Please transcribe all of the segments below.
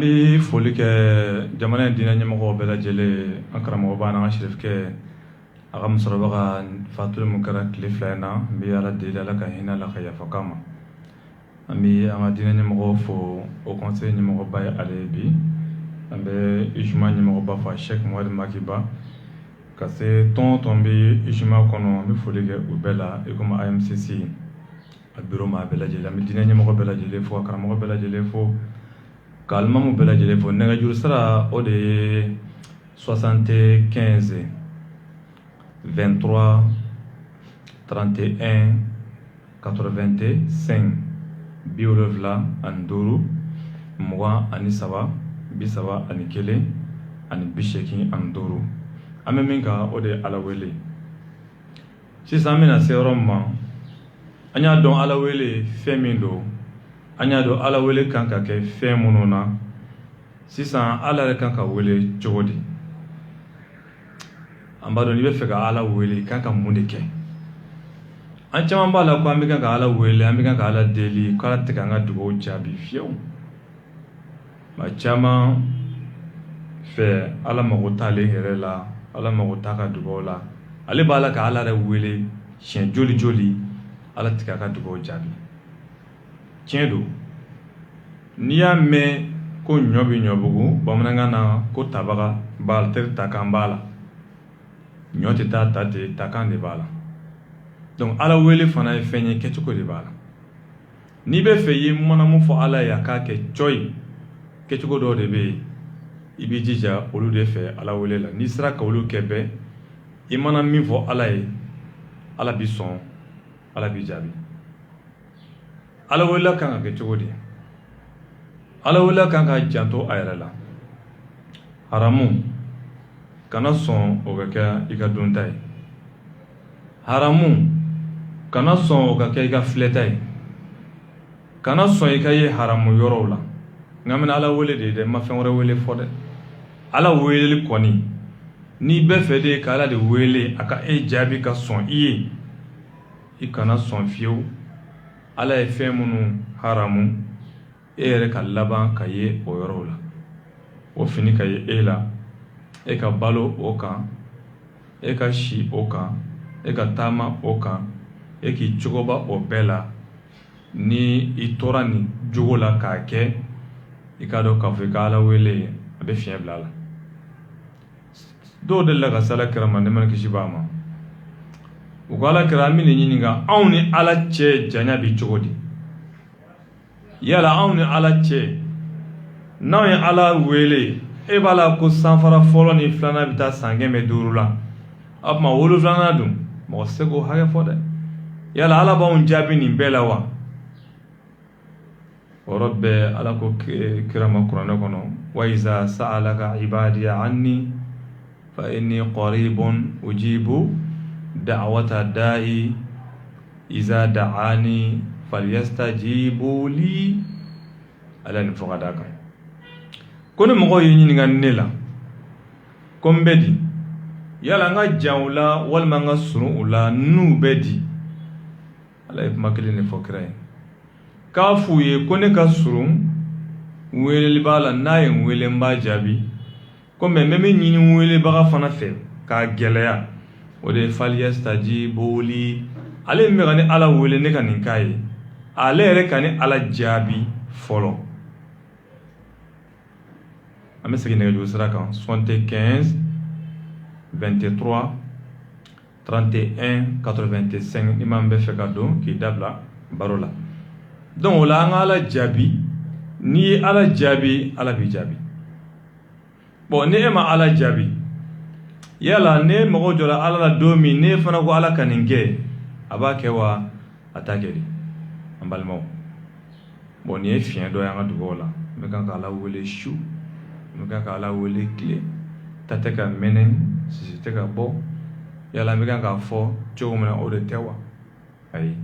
bi foli kɛ jamana in diinɛ ɲɛmɔgɔw bɛɛ lajɛlen an karamɔgɔ b'an n'an ka sirifkɛ a ka musokɔrɔba ka fatuli mun kɛra tile 2 in na n bɛ ala deli ala ka hinɛ la ka yafa k'a ma an bɛ an ka diinɛ ɲɛmɔgɔw fo o conseil ɲɛmɔgɔba ye ale ye bi an bɛ ijuma ɲɛmɔgɔba fo Sheikh Mohamad Makiba ka se tɔn bɛ ijuma kɔnɔ an bɛ foli kɛ u bɛɛ la i comme AMCC a bureau ma bɛɛ lajɛlen an bɛ diinɛ ɲɛmɔgɔ bɛɛ lajɛlen fo ka karamɔgɔ bɛɛ lajɛlen fo ka alimamu bɛɛ lajɛlen fo nɛgɛjuru sira o de ye 75 23 31 85 75 23 21 85 an bɛ min kan o de ye ala wele sisan an bɛna se yɔrɔ min ma an y'a dɔn ala wele fɛn min don an y'a dɔn ala wele kan ka kɛ fɛn minnu na sisan ala yɛrɛ kan ka wele cogo di an b'a dɔn n'i bɛ fɛ ka ala wele kan ka mun de kɛ an caman b'a la ko an bɛ kan ka ala wele an bɛ kan ka ala deli ko ala tɛ ka an ka dugawu jaabi fiyewu maa caman fɛ ala mago t'ale yɛrɛ la ala mago t'a ka dugawu la ale b'a la ka ala yɛrɛ wele siɲɛ joli joli ala tɛ ka dugawu jaabi tiɲɛ don n'i y'a mɛn ko ɲɔ bɛ ɲɔbugu bamanankan na ko tabaga b'a la teri takan b'a la ɲɔ tɛ taa ta ten takan de b'a la donc ala wele fana ye fɛn ye kɛcogo de b'a la n'i bɛ fɛ i ye mana mun fɔ ala ye a k'a kɛ coyi kɛcogo dɔw de bɛ yen i b'i jija olu de fɛ ala wele la n'i sera ka olu kɛ bɛɛ i mana min fɔ ala ye ala b'i sɔn ala b'i jaabi ala wele kan ka kɛ cogo di ala wele kan ka janto a yɛrɛ la haramu kana sɔn o ka kɛ i ka donta ye haramu kana sɔn o ka kɛ i ka filɛta ye kana sɔn i ka ye haramu yɔrɔw la nka mena ala wele de dɛ ma fɛn wɛrɛ wele fɔ dɛ ala weleli kɔni n'i bɛ fɛ de ka ala de wele a ka e jaabi ka sɔn i ye i kana sɔn fiyewu ala ye fɛn minnu haramu e yɛrɛ ka laban ka ye o yɔrɔw la o fini ka ye e la e ka balo o kan e ka si o kan e ka taama o kan e k'i cogoba o bɛɛ la ni i tora nin jogo la k'a kɛ i k'a dɔn k'a fɔ i ka ala wele a bɛ fiɲɛ bila a la dɔw delila ka se ala kira ma ne mana kisi b'a ma u ko ala kira an bɛ nin ɲininka anw ni ala cɛ janya bi cogo di yala anw ni ala cɛ n'anw ye ala wele e b'a la ko sanfara fɔlɔ ni filanan bɛ taa san 500 la a tuma 7 dun mɔgɔ tɛ se k'o hakɛ fɔ dɛ yala ala b'anw jaabi nin bɛɛ la wa o yɔrɔ bɛɛ ala ko kira ma kuranɛ kɔnɔ wa iza sa'alaka ibadiya anni fa inni qaribun ujibu da'wata da'i iza da'ani falyastajibu li ala ni fɔka da kan ko ni mɔgɔw ye ɲininka ne la ko n bɛ di yala n ka jan u la walima n ka surun u la n'u bɛ di ala ye kuma kelen de fɔ kira ye k'a f'u ye ko ne ka surun weleli b'a la n'a ye n wele n b'a jaabi ko mɛ n bɛ min ɲini n welebaga fana fɛ k'a gɛlɛya o de ye falyastajibu li ale min bɛ ka ni ala wele ne ka nin k'a ye ale yɛrɛ ka ni ala jaabi fɔlɔ an bɛ segin nɛgɛjuru sira kan 75 23 31 85 ni maa min bɛ fɛ ka don k'i dabila baro la donc o la an ka ala jaabi n'i ye ala jaabi ala b'i jaabi bon ni e ma ala jaabi yala ne mago jɔra ala la don min ne fana ko ala ka nin kɛ a b'a kɛ wa a t'a kɛ de an balimaw bon nin ye fiɲɛ dɔ ye an ka dugawu la n bɛ kan ka ala wele su n bɛ kan ka ala wele tile ta tɛ ka mɛnɛ sisi tɛ ka bɔ yala n bɛ kan k'a fɔ cogo min na o de tɛ wa ayi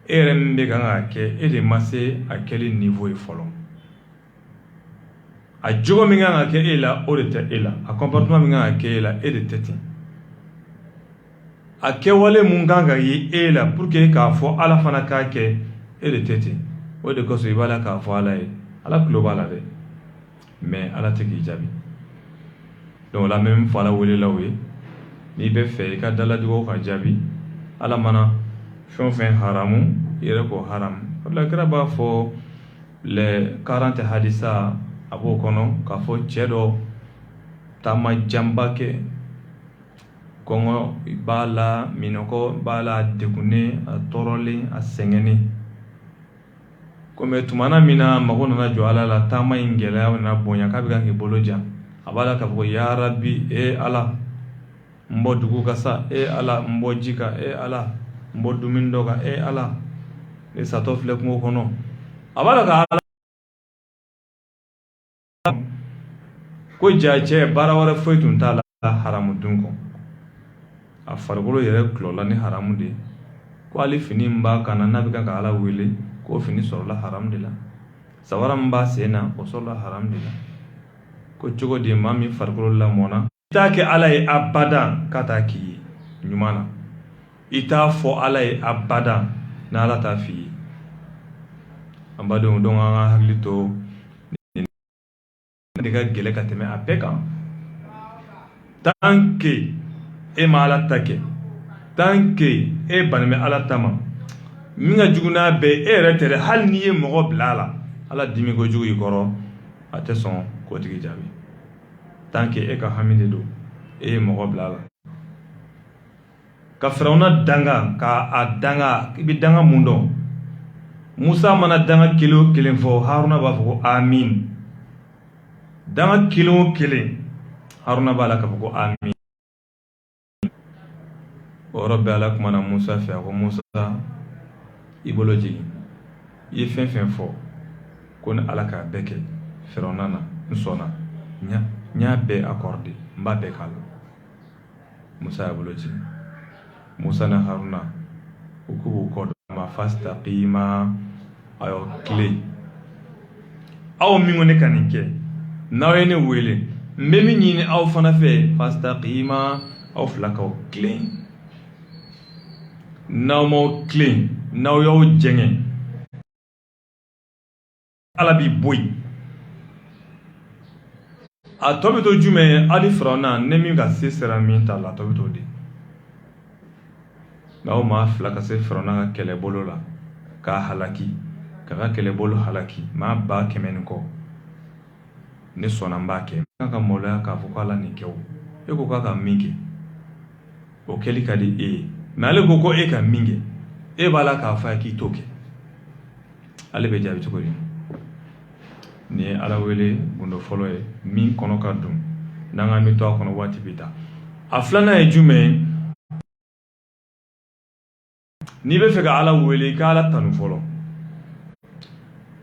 e yɛrɛ min bɛ kan k'a kɛ e de ma se a kɛli niveau ye fɔlɔ a jogo min kan ka kɛ e la o de tɛ e la a comportement min kan ka kɛ e la e de tɛ ten a kɛwale mun kan ka ye e la pour que k'a fɔ ala fana k'a kɛ e de tɛ ten o de kosɔn i b'a la k'a fɔ ala ye ala tulo b'a la dɛ mais ala tɛ k'i jaabi. Donc la même fois la welela o ye n'i bɛ fɛ i ka dalajugu ka jaabi ala mana fɛn o fɛn haramu i yɛrɛ ko haram. O la kira b'a fɔ les 40 hadisa a b'o kɔnɔ k'a fɔ cɛ dɔ taama janba kɛ kɔngɔ b'a la, minɔgɔ b'a la, a degunnen, a tɔɔrɔlen, a sɛgɛnnen. Komi tumana min na mago nana jɔ ala la, taama in gɛlɛya nana bonya k'a bɛ kan k'i bolo jan, a b'a la k'a fɔ ya Rabbi, ala n bɔ dugu ka sa, ala n bɔ ji kan, ala n bɔ dumuni dɔ kan, ala ne satɔ filɛ kungo kɔnɔ. A b'a la ka ala ko ja cɛ baara wɛrɛ foyi tun t'a la haramu dun kɔ. A farikolo yɛrɛ kulɔla ni haramu de, ko hali fini min b'a kan na n'a bɛ kan ka ala wele k'o fini sɔrɔla haramu de la, sabara min b'a sen na o sɔrɔla haramu de la. Ko cogo di maa min farikolo lamɔna i t'a kɛ ala ye abadan k'a t'a k'i ye ɲuman na, i t'a fɔ ala ye abadan n'a ala t'a f'i ye. An badenw, donc an ka hakili to de ka gɛlɛ ka tɛmɛ a bɛɛ kan. Tant que e ma ala ta kɛ, tant que e bannen bɛ ala ta ma, min ka jugu n'a bɛɛ e yɛrɛ tɛ dɛ, hali n'i ye mɔgɔ bila a la ala dimi kojugu i kɔrɔ a tɛ sɔn k'o tigi jaabi. Tant que e ka hami de don e ye mɔgɔ bila a la. Ka Firawuna danga, ka a danga, i bɛ danga mun dɔn? Musa mana danga kelen o kelen fɔ, Haruna b'a fɔ ko amin. Danga kelen o kelen Haruna b'a la k'a fɔ ko amin. O yɔrɔ bɛɛ ala kumana Musa fɛ, a ko Musa i bolo jigin, i ye fɛn fɛn fɔ ko ni ala k'a bɛɛ kɛ Firawuna na, n sɔnna, n y'a bɛɛ accordé, n b'a bɛɛ k'a la. Musa y'a bolo jigin. Musa na Haruna u k'u b'u kɔ dɔn ma fastaqima, a y'o tile. Aw min ko ne ka nin kɛ, n'aw ye ne wele n bɛ min ɲini aw fana fɛ fastaqima, aw fila k'aw tilen. N'aw m'aw tilen, n'aw y'aw jɛngɛ, ala b'i bɔ yen. A tɔ bɛ to jumɛn ye? Hali Firawuna ne min ka se sera min ta la, a tɔ bɛ to de. N'aw maa fila ka se Firawuna ka kɛlɛbolo la k'a halaki, k'a ka kɛlɛbolo halaki, maa 100,000 ni kɔ, ne sɔnna n b'a kɛ. N kan ka maloya k'a fɔ ko ala nin kɛ o, e ko k'a ka min kɛ o kɛli ka di e ye, mais ale ko ko e ka min kɛ, e b'a la k'a fɔ a ye k'i t'o kɛ. Ale bɛ jaabi cogo di? Ni ye ala wele gundo fɔlɔ ye min kɔnɔ ka dun, n'an ka min to a kɔnɔ waati bɛ taa. A filanan ye jumɛn ye? N'i bɛ fɛ ka ala wele i ka ala tanu fɔlɔ.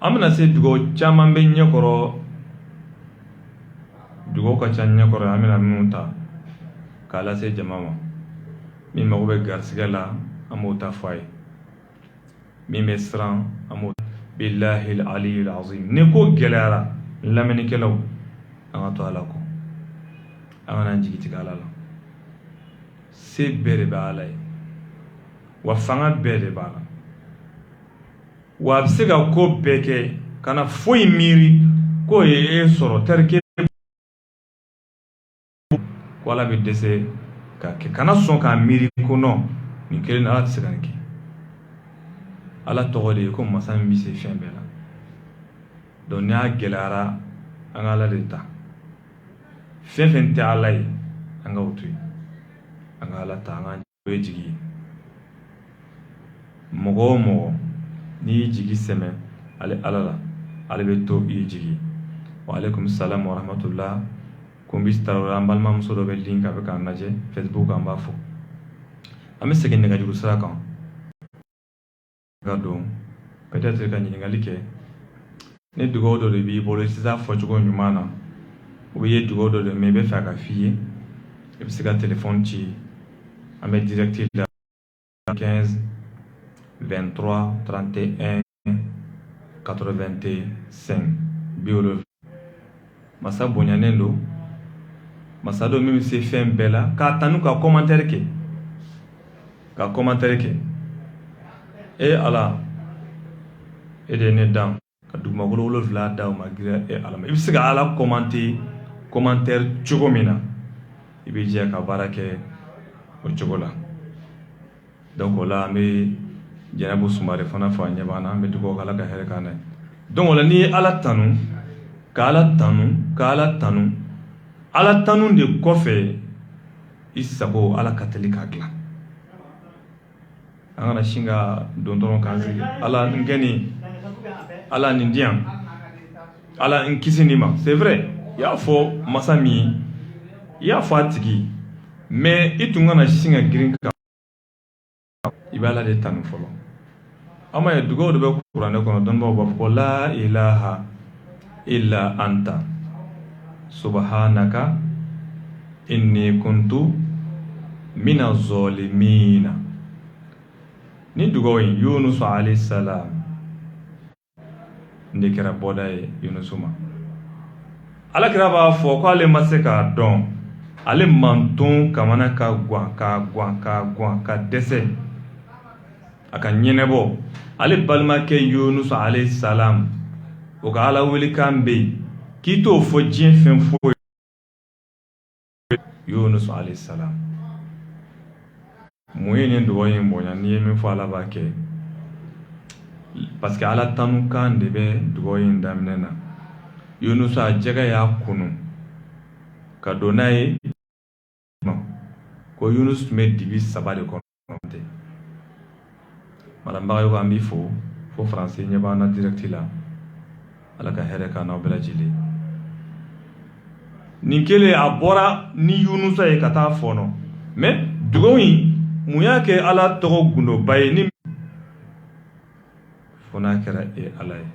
An bɛna se dugawu caman bɛ ɲɛkɔrɔ, dugawu ka ca ɲɛkɔrɔ, an bɛna minnu ta k'a lase jama ma. Min mago bɛ garisigɛ la an b'o ta fɔ a ye, min bɛ siran an b'o billahi al-aliyyil azim. Ni ko gɛlɛyara lamɛnnikɛlaw an ka to ala kɔ, an kana jigi tigɛ ala la. Se bɛɛ de bɛ ala ye wa fanga bɛɛ de b'a la, wa a bɛ se ka ko bɛɛ kɛ kana foyi miiri k'o ye e sɔrɔ terikɛ ko ala bɛ dɛsɛ k'a kɛ. Kana sɔn k'a miiri ko non nin kelen ala tɛ se ka nin kɛ. Ala tɔgɔ de ye ko masa min bɛ se fɛn bɛɛ la. Donc n'a gɛlɛyara an ka ala de ta. Fɛn fɛn tɛ ala ye an ka o to yen, an ka ala ta, an ka jigi ye. Mɔgɔ o mɔgɔ n'i y'i jigi sɛmɛ ale ala la, ale bɛ to i jigi. Wa alaikum salam wa rahmatullah. Ko n bɛ tarawele, an balimamuso dɔ bɛ link a bɛ k'an lajɛ Facebook an b'a fɔ. An bɛ segin nɛgɛjuru sira kan ka don peut-être ka ɲininkali kɛ. Ni dugawu dɔ de b'i bolo i tɛ se a fɔcogo ɲuman na, u bɛ ye dugawu dɔ de mɛ i bɛ fɛ a ka f'i ye, i bɛ se ka téléphone ci, an bɛ direct la 15 23 31 85 70. Masa bonyanen don, masa dɔ min bɛ se fɛn bɛɛ la, k'a tanu ka commentaire kɛ, ka commentaire kɛ. E ala e de ye ne dan ka dugumakolo 7 da o ma gira ala ma i bɛ se ka ala commentaire cogo min na i bɛ jɛ ka baara kɛ o cogo la donc o la an bɛ Jɛnɛbu Sumare fana fɔ ɲɛ b'an na an bɛ dugawu ala ka hɛrɛ k'an na donc o la n'i ye ala tanu ka ala tanu ala tanu de kɔfɛ i sago ala ka teli k'a dilan an kana sin ka don dɔrɔn k'an sigi ala n gɛni ala nin di yan ala n kisi nin ma c'est vrai i y'a fɔ masa min i y'a fɔ a tigi mais i tun kana sin ka girin kan i bɛ ala de tanu fɔlɔ an ma ye dugawu de bɛ kuranɛ kɔnɔ dɔnnibaaw b'a fɔ ko la ilaha illa anta subhanaka inni kuntu mina zolimina ni dugawu in Yunus alayhi salam ne kɛra bɔda ye Yunus ma alakira b'a fɔ ko ale ma se k'a dɔn ale manton kamana ka guan ka dɛsɛ a ka ɲɛnɛbɔ ale balimakɛ Yunus alayhi salam o ka ala wele kan bɛ yen k'i t'o fɔ diɲɛ fɛn foyi Yunus alayhi salam mun ye nin dugawu in bonya n'i ye min fɔ ala b'a kɛ parce que ala tanu kan de bɛ dugawu in daminɛ na Yunus a jɛgɛ y'a kunu ka don n'a ye ko Yunus tun bɛ dibi 3 de kɔnɔ tɛ marambaga y'o an b'i fo français ɲɛ b'an na direct la ala ka hɛrɛ k'an n'aw bɛɛ lajɛlen nin kelen a bɔra ni Yunus ye ka taa fɔnɔ mais dugawu in mun y'a kɛ ala tɔgɔ gundoba ye ni fo n'a kɛra ala ye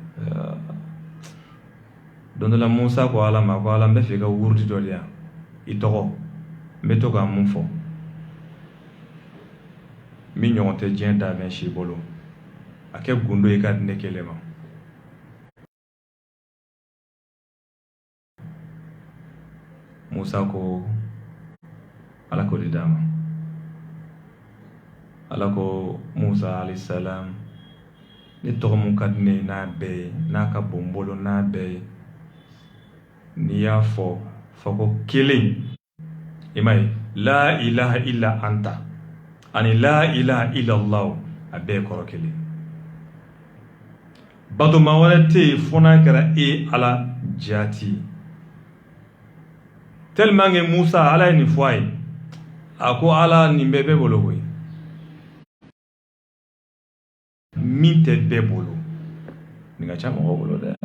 don dɔ la Musa ko ala ma ko ala n bɛ fɛ i ka wurudi dɔ di yan i tɔgɔ n bɛ to ka mun fɔ min ɲɔgɔn tɛ diɲɛ daminɛ si bolo a kɛ gundo ye ka di ne kelen ma Musa ko ala ko di d'a ma ala ko Musa alayhi salam ne tɔgɔ mun ka di ne n'a bɛɛ ye n'a ka bon n bolo n'a bɛɛ ye n'i y'a fɔ ko kelen i m'a ye la ilaha illa anta ani la ilaha illa Allah a bɛɛ kɔrɔ kelen batoma wɛrɛ tɛ yen fo n'a kɛra ala jati tellement que Musa ala ye nin fɔ a ye a ko ala nin bɛɛ bolo koyi min tɛ bɛɛ bolo nin ka ca mɔgɔ bolo dɛ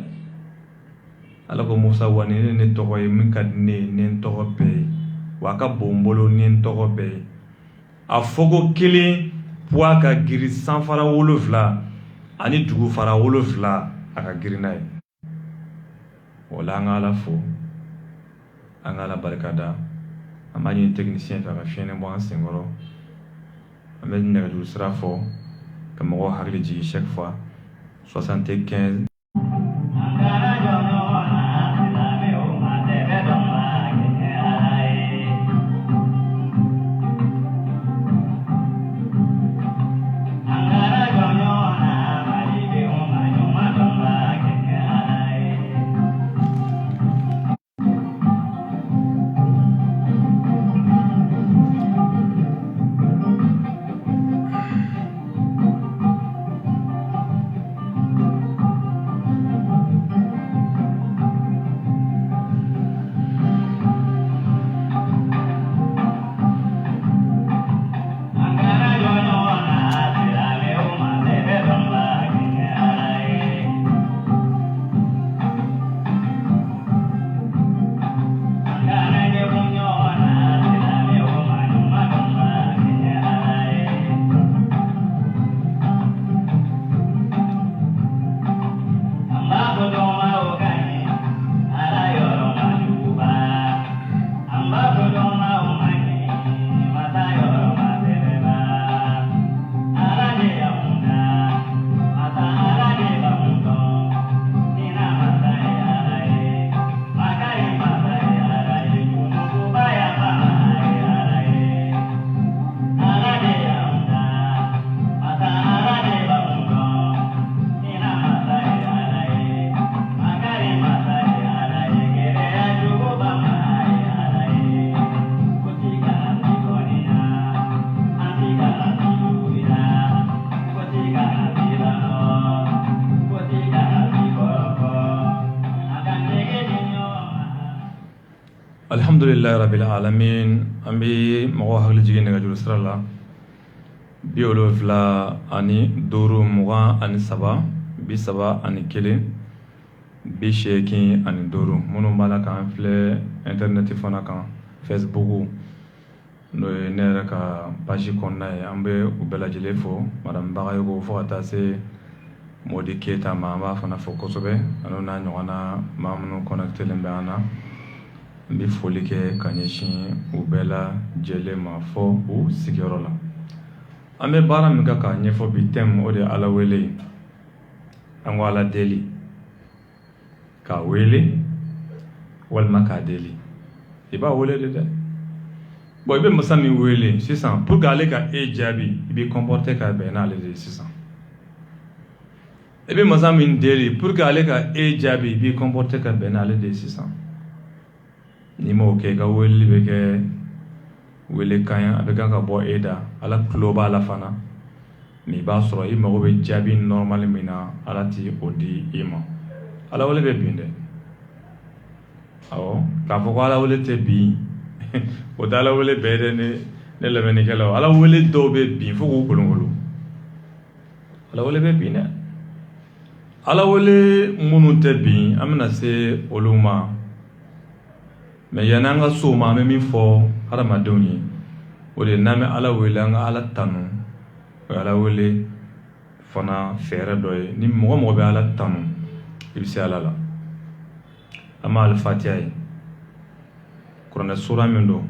ala ko Musa wa ni ne tɔgɔ ye min ka di ne ye ne tɔgɔ bɛɛ ye wa a ka bon n bolo ni n tɔgɔ bɛɛ ye a fɔ ko kelen poids ka girin sanfara 7 ani dugu fara 7 a ka girin n'a ye wala an ka ala fo an ka ala barika da an b'a ɲini technicien fɛ a ka fiɲɛ bɔ an senkɔrɔ an bɛ nɛgɛjuru sira fɔ ka mɔgɔw hakili jigin chaque fois 75 alhamdulillahi rabbil alamin ambi mago hakli jigin daga julu sirala biolo fla ani duru muga ani saba bi saba ani kelen bi shekin ani duru munu bala kan fle internet fana kan facebook no ne ka page konna ambe ubela jelefo madam bagayo go fo ata se modi keta mama fana fo kosobe anona nyona mamnu connecte lembe ana bi foli kɛ ka ɲɛsin u bɛɛ la jɛlen ma fɔ u sigiyɔrɔ la an bɛ baara min kɛ k'a ɲɛfɔ bi thème o de ye ala wele an ko ala deli k'a wele walima k'a deli i b'a wele de dɛ bon i bɛ masa min wele sisan pour que ale ka e jaabi i b'i comporter ka bɛn n'ale de ye sisan i bɛ masa min deli pour que ale ka e jaabi i b'i comporter ka bɛn n'ale de ye sisan ni mo ke ka weli be ke wele kan a bɛ kan ka bɔ e da ala tulo b'a la fana mais i b'a sɔrɔ i mago bɛ jaabi normal min na ala ti o di i ma ala wele bɛ bin dɛ awɔ k'a fɔ ko ala wele tɛ bin o tɛ ala wele bɛɛ dɛ ne lamɛnnikɛlaw ala wele dɔw bɛ bin fo k'u kolonkolon ala wele bɛ bin dɛ ala wele minnu tɛ bin an bɛna se olu ma mais yani an ka so ma an bɛ min fɔ hadamadenw ye o de n'an bɛ ala wele an ka ala tanu o ye ala wele fana fɛɛrɛ dɔ ye ni mɔgɔ mɔgɔ bɛ ala tanu i bɛ se ala la an b'a alifatiya ye kuranɛ sura min don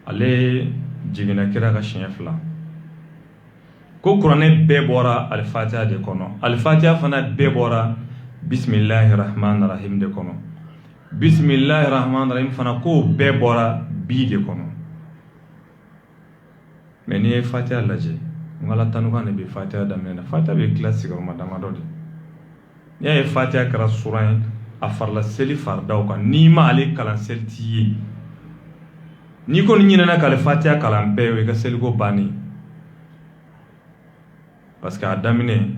ale jiginna kira ka siɲɛ 2 ko kuranɛ bɛɛ bɔra alifatiya de kɔnɔ alifatiya fana bɛɛ bɔra bisimilahi rahmani rahim de kɔnɔ bisimilahi rahmani rahim fana ko bɛɛ bɔra bi de kɔnɔ mais n'i ye fatiha lajɛ n ka ala tanukan de bɛ fatiha daminɛ na fatiha bɛ tila sigiyɔrɔma damadɔ de n'i y'a ye fatiha kɛra sura ye a farila seli faridaw kan n'i ma ale kalan seli t'i ye n'i kɔni ɲinɛna k'ale fatiha kalan bɛɛ o ye i ka seliko bannen parce que a daminɛ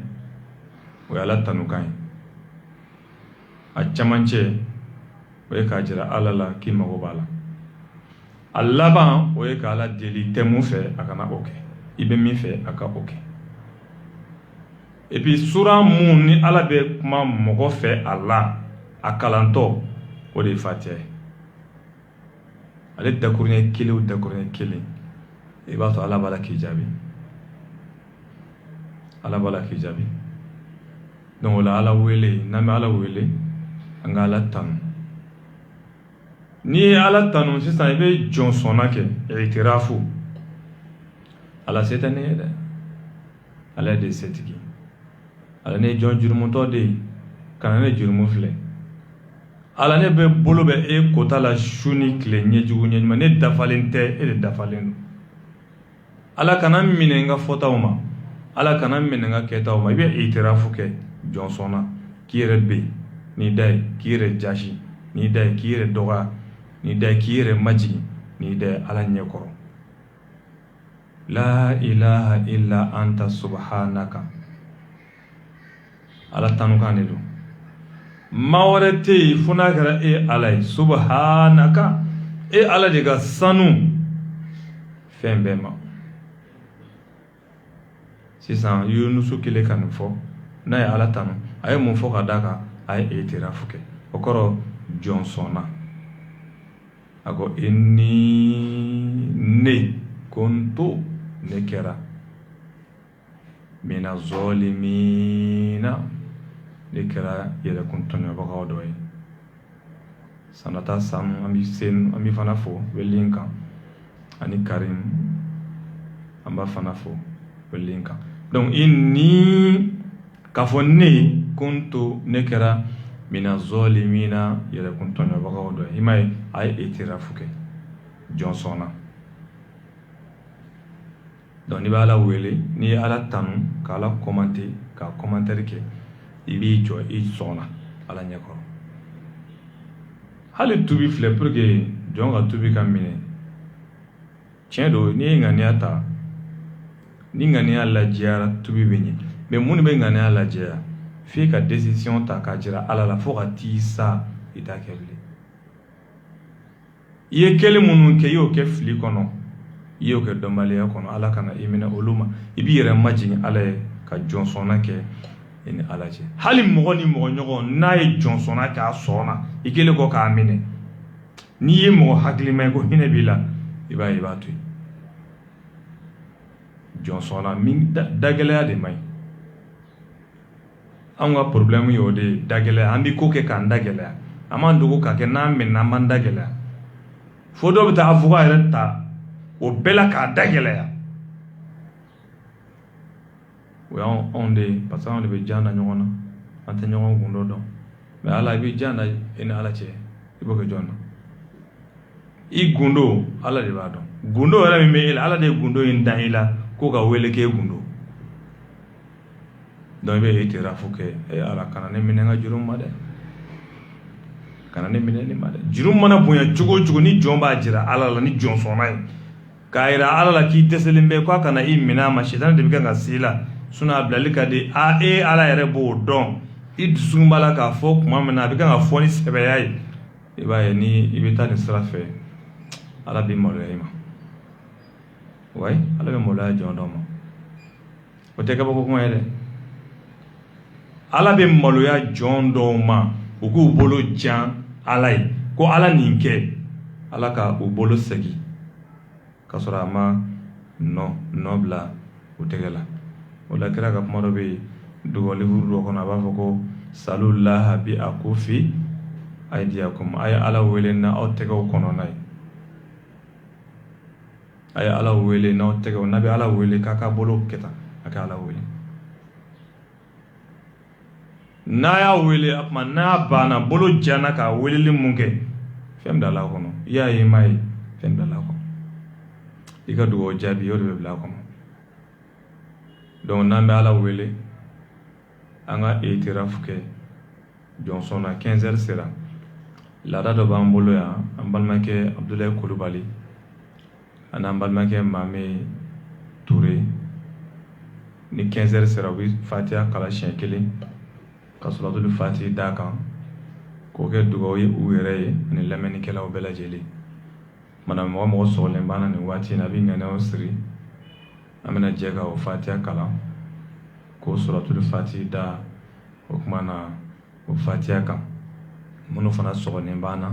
o ye ala tanukan ye a camancɛ o ye k'a jira ala la k'i mago b'a la a laban o ye k'ala deli tɛ mun fɛ a kana o kɛ i bɛ min fɛ a ka o kɛ et puis sura mun ni ala bɛ kuma mɔgɔ fɛ a la a kalantɔ o de ye fatiha ye ale dakuruɲɛ kelen o dakuruɲɛ kelen i b'a sɔrɔ ala b'a la k'i jaabi ala b'a la k'i jaabi donc o la ala wele n'an bɛ ala wele an ka ala tanu n'i ye ala tanu sisan i bɛ jɔnsɔnna kɛ itirafu ala se tɛ ne ye dɛ ala de ye setigi ala ne ye jɔn jurumutɔ de ye kana ne jurumu filɛ ala ne bɛ bolo bɛ e kota la su ni tile ɲɛjugu ɲɛɲuman ne dafalen tɛ e de dafalen don ala kana minɛ n ka fɔtaw ma ala kana minɛ n ka kɛtaw ma i bɛ itirafu kɛ jɔnsɔnna k'i yɛrɛ ben n'i da ye k'i yɛrɛ jasi n'i da ye k'i yɛrɛ dɔgɔya n'i da ye k'i yɛrɛ majigin n'i da ye ala ɲɛkɔrɔ la ilaha illa anta subhanaka ala tanukan de don maa wɛrɛ tɛ yen fo n'a kɛra e ala ye subhanaka e ala de ka sanu fɛn bɛɛ ma sisan yunusu kelen ka nin fɔ n'a ye ala tanu a ye mun fɔ ka d'a kan a ye itirafu kɛ o kɔrɔ jɔnsɔnna a ko ne kuntu ne kɛra mina zolimina ne kɛra yɛrɛkun tɔɲɔbagaw dɔ ye sanata sanu an bɛ fana fo wele kan ani karim an b'a fana fo wele kan donc k'a fɔ ne kuntu ne kɛra mina zolimina yɛrɛkun tɔɲɔbagaw dɔ ye i m'a ye a ye itirafu kɛ jɔnsɔnna donc n'i bɛ ala wele n'i ye ala tanu ka ala commenter ka commentaire kɛ i b'i jɔ i sɔnna ala ɲɛkɔrɔ hali tubi filɛ pour que jɔn ka tubi ka minɛ tiɲɛ don n'i ye ŋaniya ta ni ŋaniya lajɛyara tubi bɛ ɲɛ mais mun de bɛ ŋaniya lajɛya f'i ka décision ta k'a jira ala la fo ka t'i sa i t'a kɛ bilen ye kele munun ke yo ke fili kono yo ke dɔnbaliya kono ala kana i minɛ olu ma i b'i yɛrɛ majigin ala ye ka jɔnsɔnna kɛ i ni ala cɛ hali mɔgɔ ni mɔgɔ ɲɔgɔn n'a ye jɔnsɔnna kɛ a sɔnna i kelen kɔ k'a minɛ n'i ye mɔgɔ hakilima ye ko hinɛ b'i la i b'a ye i b'a to yen jɔnsɔnna min dagɛlɛya de man ɲi anw ka problème ye o de ye dagɛlɛya an bɛ ko kɛ k'an dagɛlɛya an m'an dogo k'a kɛ n'an minɛna an b'an dagɛlɛya fo dɔw bɛ taa avocat yɛrɛ ta o bɛɛ la k'a dagɛlɛya o y'anw de ye parce que anw de bɛ jan da ɲɔgɔn na an tɛ ɲɔgɔn gundo dɔn mais ala i bɛ jan da i ni ala cɛ i b'o kɛ jɔn na i gundo ala de b'a dɔn gundo yɛrɛ min bɛ e la ala de ye gundo in dan i la ko ka wele k'e gundo donc i bɛ itirafu kɛ ala kana ne minɛ n ka juru ma dɛ kana ne minɛ nin ma dɛ juru mana bonya cogo o cogo ni jɔn b'a jira ala la ni jɔn sɔnna ye k'a yira ala la k'i dɛsɛlen bɛ k'a kana i minɛ a ma sitani de bɛ kan ka se i la sinon a bilali ka di e ala yɛrɛ b'o dɔn i dusukun b'a la k'a fɔ tuma min na a bɛ kan ka fɔ ni sɛbɛya ye i b'a ye ni i bɛ taa nin sira fɛ ala bɛ maloya i ma wayi ala bɛ maloya jɔn dɔ ma o tɛ kabako kuma ye dɛ ala bɛ maloya jɔn dɔw ma u k'u bolo jan ala ye ko ala nin kɛ ala ka u bolo segin ka sɔrɔ a ma nɔ bila u tɛgɛ la o la kira ka kuma dɔ bɛ yen dogo livre dɔ kɔnɔ a b'a fɔ ko salullaha bi akufi aydiyakum a ye ala wele n'aw tɛgɛw kɔnɔna ye a ye ala wele n'aw tɛgɛw n'a bɛ ala wele k'a ka bolo kɛ tan a kɛ ala wele n'a y'a wele a kuma n'a banna bolo jana k'a weleli mun kɛ fɛn bila a kɔnɔ i y'a ye i m'a ye fɛn bila a kɔnɔ i ka dugawu jaabi o de bɛ bila a kɔnɔ donc n'an bɛ ala wele an ka itirafu kɛ jɔnsɔn na 15 heures sera laada dɔ b'an bolo yan an balimakɛ Abdulayi Kulubali ani an balimakɛ Mame Ture ni 15 heures sera u bɛ fatiha kalan siɲɛ 1 ka suratul fatiha d'a kan k'o kɛ dugawu ye u yɛrɛ ye ani lamɛnnikɛlaw bɛɛ lajɛlen mana mɔgɔ mɔgɔ sɔgɔlen b'an na nin waati in na a bɛ ŋaniyaw siri an bɛna jɛ ka o fatiha kalan k'o suratul fatiha da o kuma na o fatiha kan minnu fana sɔgɔlen b'an na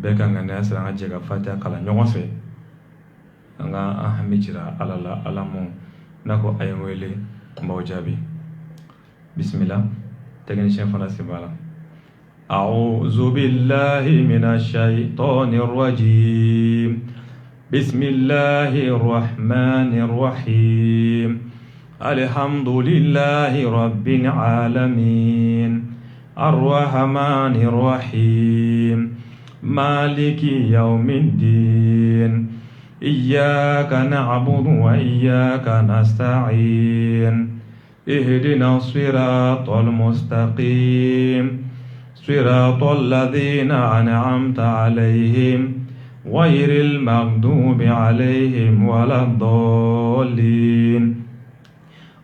bɛɛ ka ŋaniya siri an ka jɛ ka fatiha kalan ɲɔgɔn fɛ an ka an hami jira ala la ala mun n'a ko a ye n wele n b'aw jaabi bismillah technicien fana sen b'a la أعوذ بالله من الشيطان الرجيم بسم الله الرحمن الرحيم الحمد لله رب العالمين الرحمن الرحيم مالك يوم الدين إياك نعبد وإياك نستعين اهدنا الصراط المستقيم صراط الذين أنعمت عليهم غير المغضوب عليهم ولا الضالين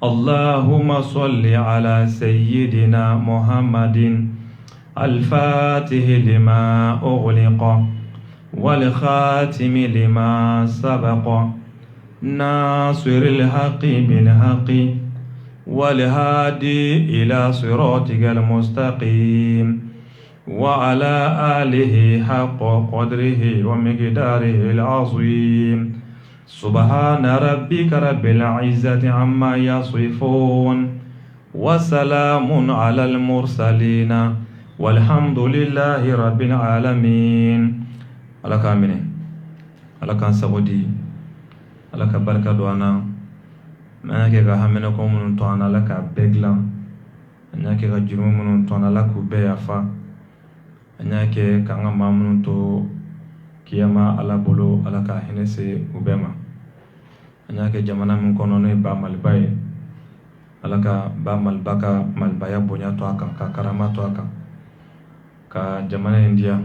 اللهم صل على سيدنا محمد الفاتح لما أغلق والخاتم لما سبق ناصر الحق بالحق والهادي إلى صراطك المستقيم وعلى آله حق قدره ومقداره العظيم سبحان ربك رب العزة عما يصفون وسلام على المرسلين والحمد لله رب العالمين على كامل على كان سبودي على كبركة دوانا ما يكيك همينكم من طوانا لك بيغلا ما يكيك جرم من طوانا لك بيافا ما يكيك كان من تو kiyama ala bolo ala ka hinɛ se u bɛɛ ma an y'a kɛ jamana min kɔnɔ n'o ye ba maliba ye ala ka ba maliba ka malibaya bonya to a kan ka karama to a kan ka jamana in diya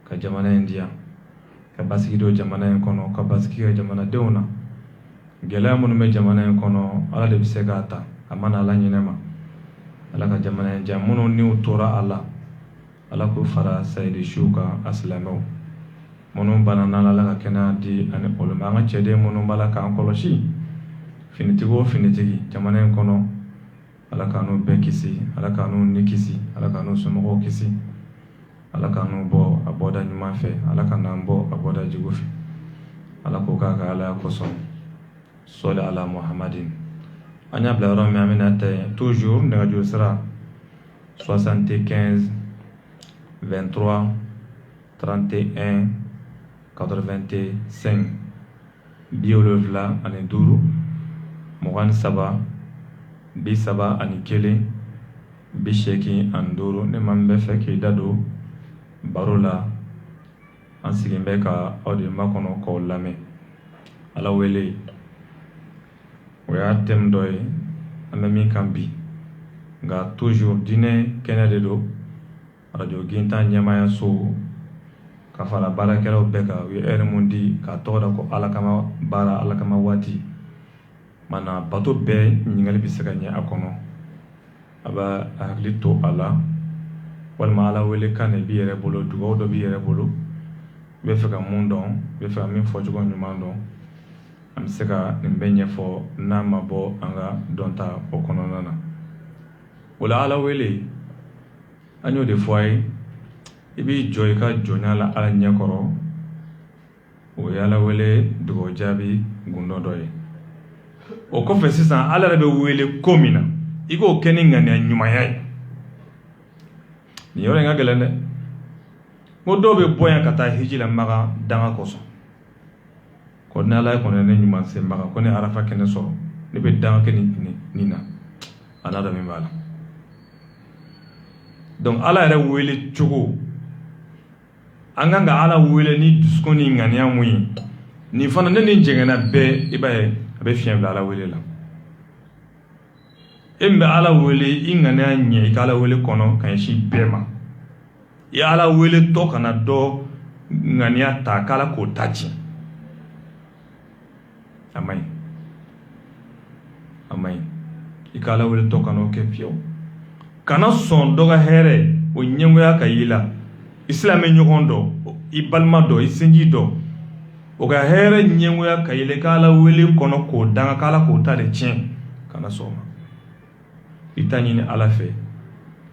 ka jamana in diya ka basigi don jamana in kɔnɔ ka basigi kɛ jamanadenw na gɛlɛya minnu bɛ jamana in kɔnɔ ala de bɛ se k'a ta a mana ala ɲinɛ ma ala ka jamana in diya minnu niw tora a la ala k'o fara sayidi siw kan a silamɛw minnu banana Ala ka kɛnɛya di ani olu ma. An ka cɛden minnu b'a la k'an kɔlɔsi finitigi o finitigi jamana in kɔnɔ, Ala ka n'u bɛɛ kisi, Ala ka n'u ni kisi, Ala ka n'u somɔgɔw kisi, Ala ka n'u bɔ a bɔda ɲuman fɛ, Ala ka n'an bɔ a bɔda jugu fɛ. Ala k'o k'a ka Ala kosɔn. Sɔli ala Muhammadin. An y'a bila yɔrɔ min an bɛna ta toujours nɛgɛjuru sira 75 23 31 85 75 ani 5 23 30 ani 1 80 ani 5. Ne maa min bɛ fɛ k'i da don baro la, an sigilen bɛ ka aw de makɔnɔ k'aw lamɛn. Ala wele o y'a thème dɔ ye an bɛ min kan bi, nka toujours diinɛ kɛnɛ de don. Radio Gintan ɲɛmaaya so ka fara baarakɛlaw bɛɛ kan, u ye heure mun di k'a tɔgɔ da ko Ala kama baara, Ala kama waati. Mana bato bɛɛ ɲininkali bɛ se ka ɲɛ a kɔnɔ, a b'a hakili to a la, walima Ala wele kan de b'i yɛrɛ bolo, dugawu dɔ b'i yɛrɛ bolo, i bɛ fɛ ka mun dɔn, i bɛ fɛ ka min fɔ cogo ɲuman dɔn, an bɛ se ka nin bɛɛ ɲɛfɔ n'a ma bɔ an ka dɔnta o kɔnɔna na. O la Ala wele an y'o de fɔ a ye, i b'i jɔ i ka jɔnya la Ala ɲɛkɔrɔ, o ye Ala wele dugawu jaabi gundo dɔ ye. O kɔfɛ sisan Ala yɛrɛ bɛ wele ko min na, i k'o kɛ ni ŋaniya ɲumanya ye. Nin yɔrɔ in ka gɛlɛn dɛ. Ko dɔw bɛ bɔ yan ka taa hiji la Maga danga kosɔn, ko ni Ala ye kɔni ne ɲuman se Maga, ko ni Arafa kɛnɛ sɔrɔ ne bɛ danga kɛ nin na, a n'a dɔn min b'a la. Donc Ala yɛrɛ wele cogo, an kan ka Ala wele ni dusukun ni ŋaniya mun ye, nin fana ne ni jɛngɛnna bɛɛ, i b'a ye a bɛ fiɲɛ bila Ala wele la. E min bɛ Ala wele i ŋaniya ɲɛ i ka Ala wele kɔnɔ ka ɲɛsin bɛɛ ma, i Ala wele tɔ kana dɔ ŋaniya ta k'Ala k'o ta tiɲɛ, a man ɲi, a man ɲi. I ka Ala wele tɔ kana o kɛ fiyewu. Kana sɔn dɔ ka hɛrɛ o ɲɛngoya ka y'i la, i silamɛ ɲɔgɔn dɔ, i balima dɔ, i sinji dɔ, o ka hɛrɛ ɲɛngoya ka y'i la, i ka Ala wele kɔnɔ k'o danga k'Ala k'o ta de tiɲɛ, kana sɔn o ma. I ta ɲini Ala fɛ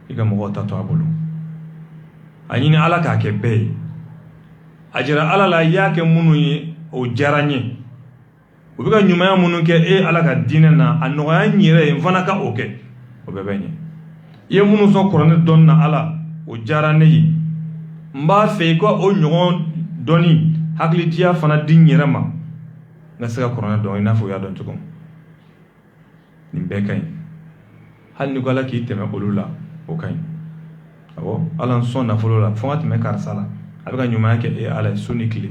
i ka mɔgɔw ta to a bolo, a ɲini Ala k'a kɛ bɛɛ ye. A jira Ala la i y'a kɛ minnu ye o diyara n ye, u bɛ ka ɲumanya minnu kɛ Ala ka diinɛ na, a nɔgɔya n yɛrɛ ye n fana ka o kɛ, o bɛɛ bɛ ɲɛ. I ye minnu sɔn kuranɛ dɔnni na Ala, o diyara ne ye, n b'a fɛ i ka o ɲɔgɔn dɔnni hakilitiya fana di n yɛrɛ ma, n ka se ka kuranɛ dɔn i n'a fɔ u y'a dɔn cogo min. Nin bɛɛ ka ɲi. Hali ni ko Ala k'i tɛmɛ olu la, o ka ɲi. Awɔ, Ala sɔn nafolo la fo n ka tɛmɛ karisa la, a bɛ ka ɲumanya kɛ Ala ye su ni tile,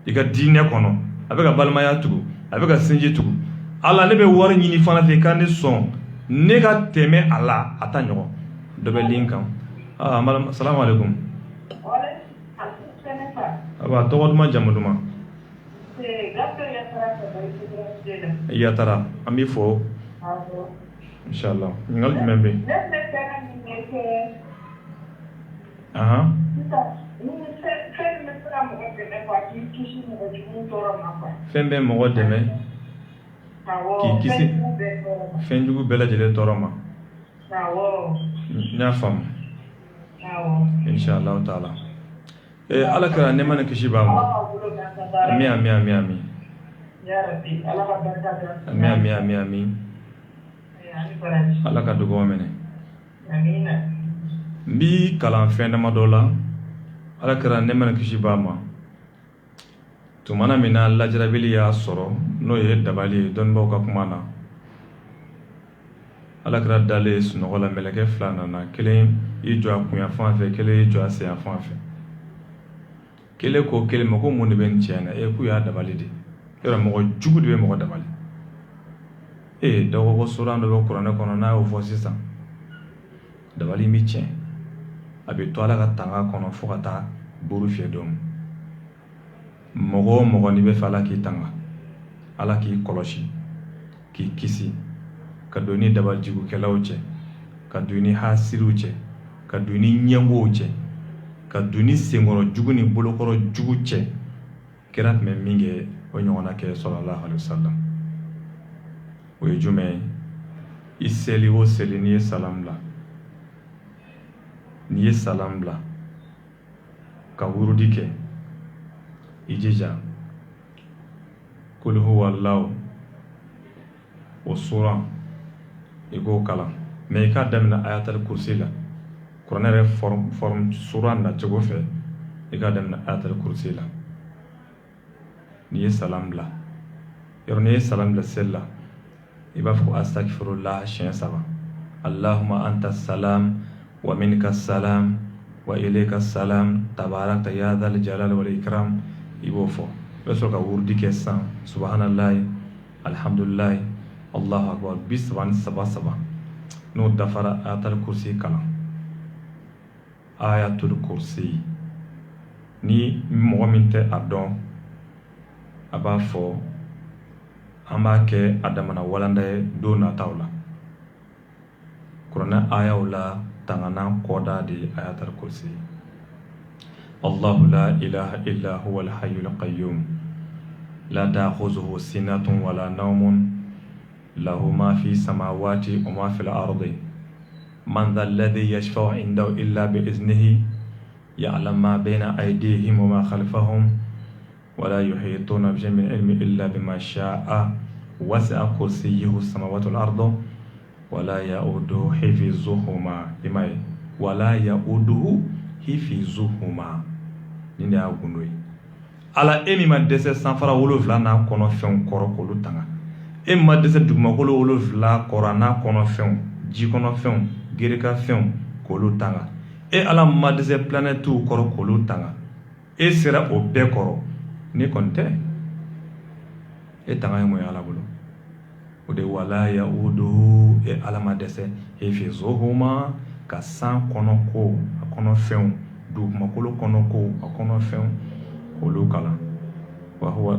i ka diinɛ kɔnɔ, a bɛ ka balimaya tugu, a bɛ ka sinji tugu. Ala ne bɛ wari ɲini fana fɛ i ka ne sɔn ne ka tɛmɛ a la, a ta ɲɔgɔn. Dɔ bɛ link kan. Salamu alaikum. Aba tɔgɔ duman jamu duman. Yatara, an b'i fɔ. Inshallah. Ɲininkali jumɛn bɛ yen? Fɛn bɛ mɔgɔ dɛmɛ k'i kisi fɛn jugu bɛɛ lajɛlen tɔɔrɔ ma. N y'a faamu. Inshallah taala. Ala kɛra ne ma ni kisi b'a ma. Ami ami ami ami. Ami ami ami ami. Ala ka dugawu minɛ. N bi kalan fɛn dama dɔ la, Ala kɛra ne ma ni kisi b'a ma. Tumana min na lajarabili y'a sɔrɔ n'o ye dabali ye dɔnnibaw ka kuma na. Ala kɛra dalen sunɔgɔ la, mɛlɛkɛ fila nana, kelen i jɔ a kunya fan fɛ, kelen i jɔ a sen fan fɛ. Kelen ko kelen ma ko mun de bɛ nin cɛ in na, k'u y'a dabali de. Yɔrɔ mɔgɔ jugu de bɛ mɔgɔ dabali. Dɔw ko suran dɔ bɛ kuranɛ kɔnɔ n'a y'o fɔ sisan, dabali bɛ tiɲɛ, a bɛ to Ala ka tanga kɔnɔ fo ka taa buru fiyɛ don. Mɔgɔ o mɔgɔ n'i bɛ fɛ Ala k'i tanga, Ala k'i kɔlɔsi, k'i kisi, ka don ni dabali jugukɛlaw cɛ, ka don ni hasiriw cɛ, ka don ni ɲɛngow cɛ, ka don ni senkɔrɔ jugu ni bolokɔrɔ jugu cɛ, kira tun bɛ min kɛ o ɲɔgɔnna kɛ sallallahu alaihi wasallam. O ye jumɛn ye? I seli o seli n'i ye salam bila ka wurudi kɛ, i jija kul huwallahu o sura i k'o kalan, mais i k'a daminɛ ayatul kursi la. kuranɛ yɛrɛ forme sura nacogo fɛ i k'a daminɛ ayatul kursi la. n'i ye salam bila, yɔrɔ n'i ye salam bila seli la, i b'a fɔ astaghfirullah siɲɛ 3, allahumma anta salam wa minka salam wa ilayka salam tabarakta ya dhal jalal wal ikram. i b'o fɔ. i bɛ sɔrɔ ka wurudi kɛ sisan, subhanallahi alhamdulillahi allahu akbar 37 n'o dafara ayatul kursi kalan. ayatul kursi ni mɔgɔ min tɛ a dɔn, a b'a fɔ an b'a kɛ a damana walanda ye don nataw la. kuranɛ ayaw la tanganan kɔda de ayatul kursi. Allahu la ilaha illa huwa al-hayyul qayyum la ta'khuzuhu sinatun wa la nawmun lahu ma fi samawati wa ma fil ardi man dha alladhi yashfa'u 'indahu illa bi iznihi ya'lamu ma bayna aydihim wa ma khalfahum wa la yuhituna bi shay'in min ilmihi illa bima sha'a wasi'a kursiyyuhu as-samawati wal arda wa la ya'uduhu hifzuhuma. wa la ya'uduhu hifzuhuma. ni de y'a gundo ye. ala e min ma dɛsɛ sanfara 7 n'a kɔnɔ fɛnw kɔrɔ k'olu tanga, e ma dɛsɛ dugumakolo 7 kɔrɔ n'a kɔnɔ fɛnw, ji kɔnɔ fɛnw, gereka fɛnw k'olu tanga. e ala ma dɛsɛ planètew kɔrɔ k'olu tanga, e sera o bɛɛ kɔrɔ, ni kɔni tɛ e tanga ye mun ye ala bolo? o de wala ya'uduhu, e ala ma dɛsɛ hifzuhuma, ka san kɔnɔ ko, a kɔnɔ fɛnw, dugumakolo kɔnɔ ko, a kɔnɔ fɛnw k'olu kalan,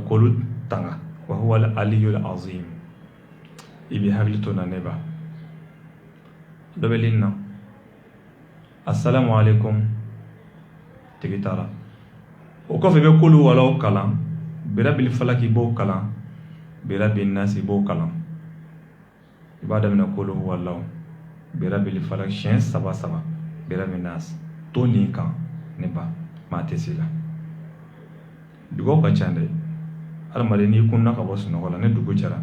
k'olu tanga. wa huwa al-aliyyul azim. i bɛ hakili to na ne ba. dɔ bɛ lin na, assalamu alaikum, tigi taara. o kɔfɛ i bɛ kulu walaw kalan, birabil falaki b'o kalan, birabin nasi b'o kalan. i b'a daminɛ kulu walaw, birabil falaki siɲɛ 3, birabin nasi. to nin kan ne ba, maa tɛ se la. dugaw ka ca dɛ. adamaden n'i kunna ka bɔ sunɔgɔ la, ne dugu jɛra,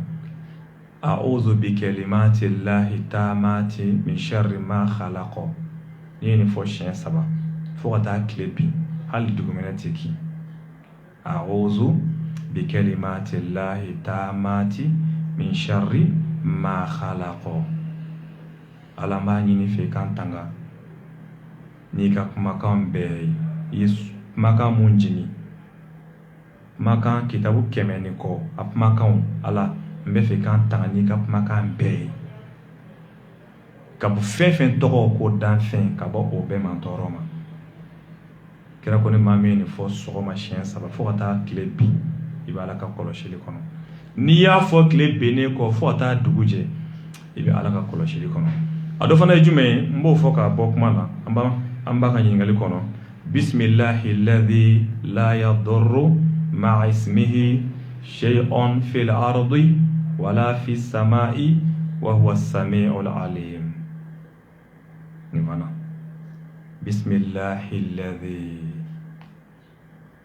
a'udhu bi kalimati llahi taamati min sharri ma khalaqa. n'i ye nin fɔ siɲɛ 3 fo ka taa tile bin, hali dugumɛnɛ tɛ kin. a'udhu bi kalimati llahi taamati min sharri ma khalaqa. ala b'a ɲini fɛ kan tanga n'i ka kumakan bɛɛ ye. i ye kumakan mun jini, kumakan kitabu 100 ni kɔ, a kumakanw ala n bɛ fɛ kan tanga n'i ka kumakan bɛɛ ye, ka bɔ fɛn fɛn tɔgɔ ko danfɛn, ka bɔ o bɛɛ ma tɔɔrɔ ma. kira ko ni maa min ye nin fɔ sɔgɔma siɲɛ 3 fo ka taa tile bin, i bɛ ala ka kɔlɔsili kɔnɔ. n'i y'a fɔ tile binnen kɔ fo ka taa dugu jɛ, i bɛ ala ka kɔlɔsili kɔnɔ. a dɔ fana ye jumɛn ye? n b'o fɔ k'a bɔ kuma la, an b'a ka ɲininkali kɔnɔ. bismillahi alladhi la yadurru ma'a ismihi shay'un fil ardi wala fis samai wa huwa as-sami'ul alim. ni mana bismillahi alladhi,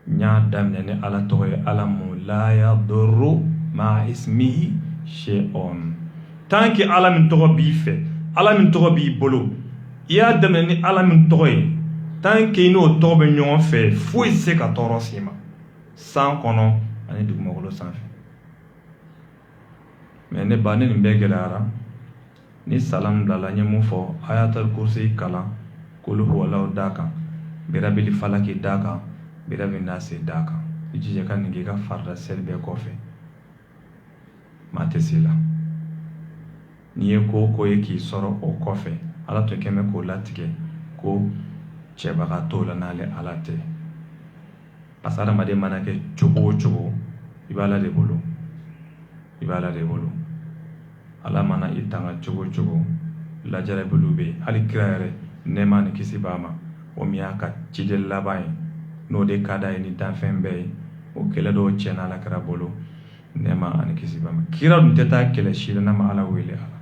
nya daminɛ ni ala tɔgɔ ye, ala mu la yadurru ma'a ismihi shay'un. tant que ala min tɔgɔ b'i fɛ, ala min tɔgɔ b'i bolo, i y'a daminɛ ni ala min tɔgɔ ye, tant que i n'o tɔgɔ bɛ ɲɔgɔn fɛ, foyi se ka tɔɔrɔ s'i ma, san kɔnɔ ani dugumakolo sanfɛ. mais ne ba, ne nin bɛɛ gɛlɛyara, ni salam bilala, n ye mun fɔ, ayatul kursi kalan, kul huwallahu da kan, birabil falaki da kan, birabin nasi da kan. i jija ka nin k'i ka farida seli bɛɛ kɔfɛ, maa tɛ se la. n'i ye ko ko ye k'i sɔrɔ o kɔfɛ, ala tun kɛn bɛ k'o latigɛ ko cɛbaga t'o la n'ale ala tɛ. parce que adamaden mana kɛ cogo o cogo, i bɛ ala de bolo, i bɛ ala de bolo. ala mana i tanga cogo o cogo, lajarabilu bɛ yen. hali kira yɛrɛ, nɛɛma ni kisi b'a ma, o min y'a ka ciden laban ye, n'o de ka d'a ye ni danfɛn bɛɛ ye, o kɛlɛ dɔw tiɲɛna alakira bolo nɛɛma ani kisi b'a ma kira dun tɛ taa kɛlɛ si la n'a ma ala wele ala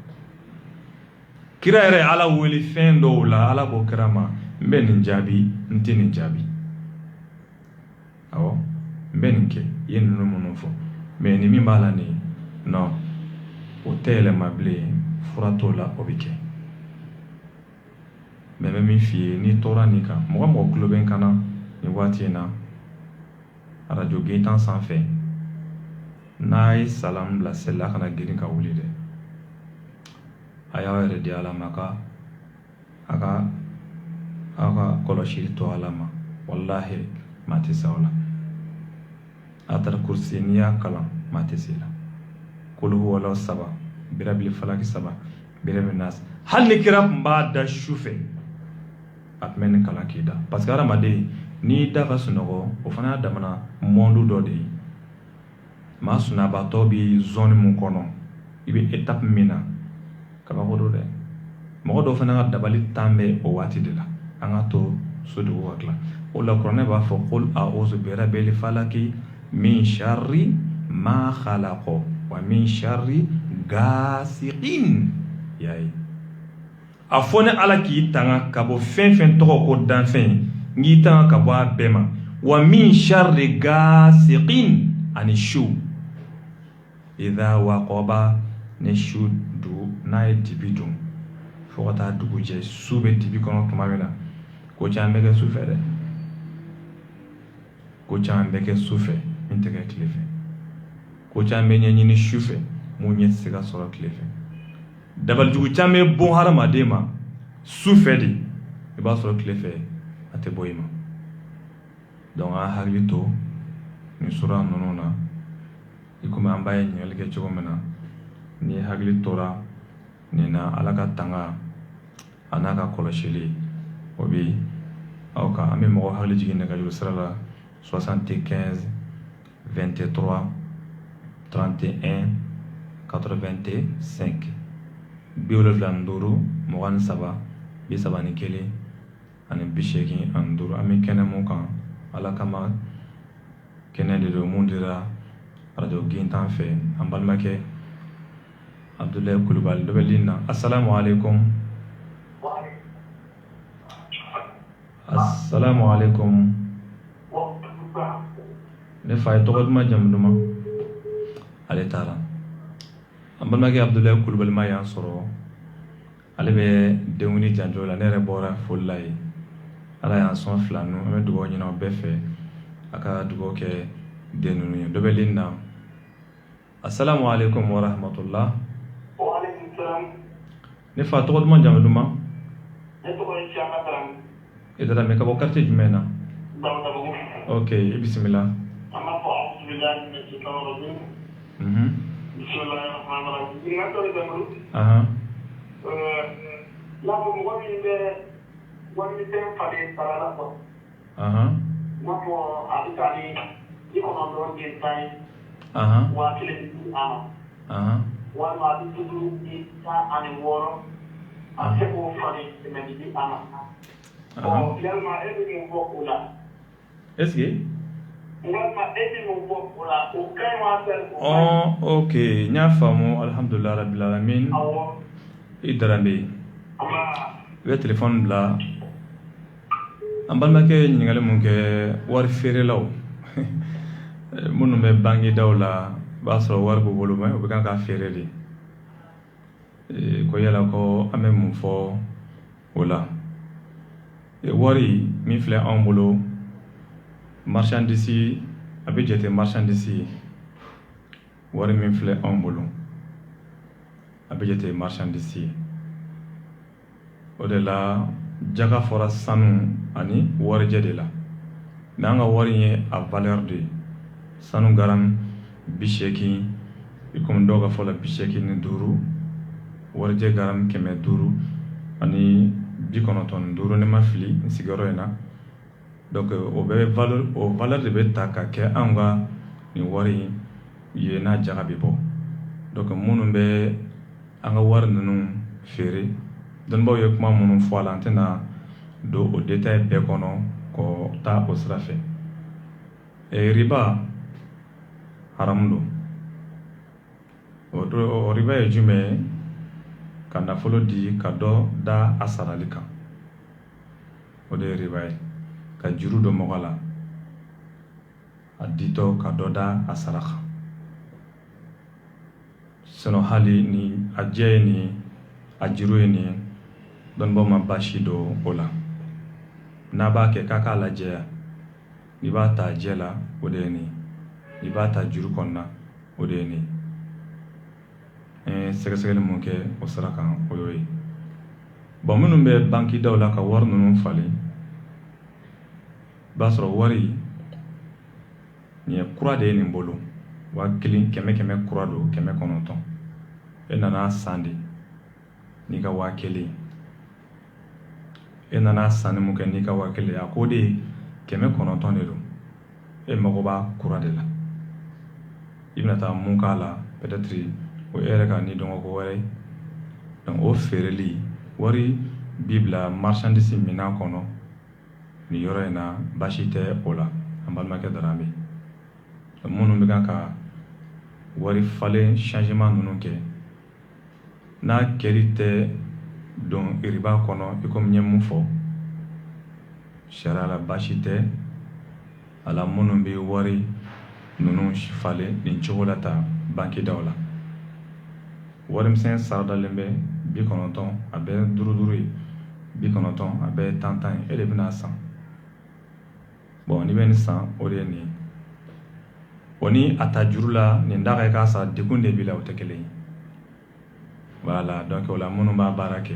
kira yɛrɛ ala wele fɛn dɔw la ala ko kira ma n bɛ nin jaabi n tɛ nin jaabi awɔ n bɛ nin kɛ i ye ninnu minnu fɔ mais ni min b'a la nin non o tɛ yɛlɛma bilen fura t'o la o bɛ kɛ mais n bɛ min f'i ye n'i tɔɔra nin kan mɔgɔ mɔgɔ tulo bɛ n kan na nin waati in na arajo Gaetan sanfɛ n'a ye salam bila seli la a kana girin ka wuli dɛ a y'aw yɛrɛ di ala ma aw ka kɔlɔsili to ala ma wallahi maa tɛ se aw la a taara kursi n'i y'a kalan maa tɛ se la kul huwallahu 3 birabil falaki 3 birabil nas hali ni kira tun b'a da su fɛ a tun bɛ nin kalan k'i da parce que hadamaden n'i da ka sunɔgɔ o fana y'a damana monde dɔ de ye maa sunabatɔ bi zone mun kɔnɔ i bɛ étape min na kabako don dɛ mɔgɔ dɔw fana ka dabali tan bɛ o waati de la an ka to so dugu ka tila o la kuranɛ b'a fɔ qul a'udhu bi rabbil falaki min sharri ma khalaqa wa min sharri gasiqin yayi a fɔ ni ala k'i tanga ka bɔ fɛn fɛn tɔgɔ ko danfɛn n'i tanga ka bɔ a bɛɛ ma wa min sharri gasiqin ani su idha waqaba ni su du n'a ye dibi dun fo ka taa dugu jɛ su bɛ dibi kɔnɔ tuma min na ko caman bɛ kɛ su fɛ dɛ ko caman bɛ kɛ su fɛ min tɛ kɛ tile fɛ ko caman bɛ ɲɛɲini su fɛ mun ɲɛ tɛ se ka sɔrɔ tile fɛ dabalijugu caman bɛ bon hadamaden ma su fɛ de i b'a sɔrɔ tile fɛ a tɛ bɔ i ma donc an hakili to nin sura ninnu na i komi an b'a ye ɲininkali kɛ cogo min na ni hakili tora nin na ala ka tanga a n'a ka kɔlɔsili o bɛ aw kan an bɛ mɔgɔ hakili jigin nɛgɛjuru sira la 75 23 31 85 75 23 31 ani 85 an bɛ kɛnɛ mun kan ala kama kɛnɛ de don mun dira radio Gaetan fɛ an balimakɛ Abdulahi Kulubali dɔ bɛ ligne na assalamu alaikum assalamu alaikum ne fa ye tɔgɔ duman jamu duman ale taara an balimakɛ Abdulahi Kulubali ma y'an sɔrɔ ale bɛ denkundi janjo la ne yɛrɛ bɔra foli la ye ala y'an sɔn fila nu an bɛ dugawu ɲini aw bɛɛ fɛ a ka dugawu kɛ den ninnu ye dɔ bɛ ligne na assalamu alaikum wa rahmatullah ne fa tɔgɔ duman jamu duman ne tɔgɔ ye Siaka Darame i Darame ka bɔ quartier jumɛn na Daoudabougou ok i bisimila an b'a fɔ a'udhu billahi minash shaitanir rajim bismillahir rahmanir rahim ɲininkali dɔ de bɛ n bolo n'a fɔ mɔgɔ min bɛ warimisɛn falen sara la quoi n'a fɔ a bɛ taa ni 90 den tan ye 1000 di a ma walima a bɛ duuru di 16 a bɛ se k'o falen kɛmɛ di a ma yalima e bɛ mun fɔ o la est-ce que walima e bɛ mun fɔ o la o ka ɲi wa fɛ ok n y'a faamu alhamdulillah rabbil alamin i Darame i bɛ téléphone bila an balimakɛ ye ɲininkali mun kɛ wari feerelaw minnu bɛ bangedaw la i b'a sɔrɔ wari b'u bolo mais u bɛ kan ka feere de ko yala ko an bɛ mun fɔ o la wari min filɛ anw bolo marchandise a bɛ jate marchandise ye wari min filɛ anw bolo a bɛ jate marchandise ye o de la jaga fɔra sanu ani warijɛ de la mais an ka wari ye a valeur de ye sanu garam 80 i komi dɔw ka fɔ la 85 warijɛ garam 500 ani 95 ne ma fili n sigiyɔrɔ in na donc o valeur de bɛ ta ka kɛ anw ka nin wari ye n'a jaga bɛ bɔ donc minnu bɛ an ka wari ninnu feere dɔnnibaw ye kuma minnu fɔ a la an tɛna don o détail bɛɛ kɔnɔ k'o taa o sira fɛ riba haram do. O riba ye jumɛn ka nafolo di ka dɔ da a sarali kan, o de ye riba ye. Ka juru dɔ mɔgɔ la a ditɔ ka dɔ da a sara kan. Sinon hali ni a jɛ ye nin a juru ye nin, dɔnnibaaw ma baasi don o la. N'a b'a kɛ k'a k'a lajɛya, n'i b'a ta jɛ la o de ye nin, n'i b'a ta juru kɔnɔna o de ye nin. Sɛgɛsɛgɛli mun kɛ o sira kan o y'o ye. Bon minnu bɛ banki daw la ka wari ninnu falen, i b'a sɔrɔ wari nin ye kura de ye nin bolo, 1000 100 kura don 900. E nana san de n'i ka 1000, e nana sanni mun kɛ n'i ka 1000, a ko de 900 de don, e mago b'a kura de la. I bɛna taa mun k'a la peut-être o yɛrɛ ka ni dɔn ko wɛrɛ. Donc o feereli wari bi bila marchandise minan kɔnɔ ni yɔrɔ in na, baasi tɛ o la, an balimakɛ Daramɛ. Minnu bɛ kan ka wari falen changement ninnu kɛ, n'a kɛli tɛ don riba kɔnɔ, i comme n ye mun fɔ, sariya la baasi tɛ a la. Minnu bɛ wari ninnu falen nin cogo la ta banki daw la, warimisɛn saradalen bɛ 90, a bɛ 5 ye, 90 a bɛ 10 ye, e de bɛna san. Bon ni bɛ nin san o de ye nin ye. O ni a ta juru la nin da ka k'a sara, dekun de b'i la, o tɛ kelen ye. Voilà, donc o la minnu b'a baara kɛ,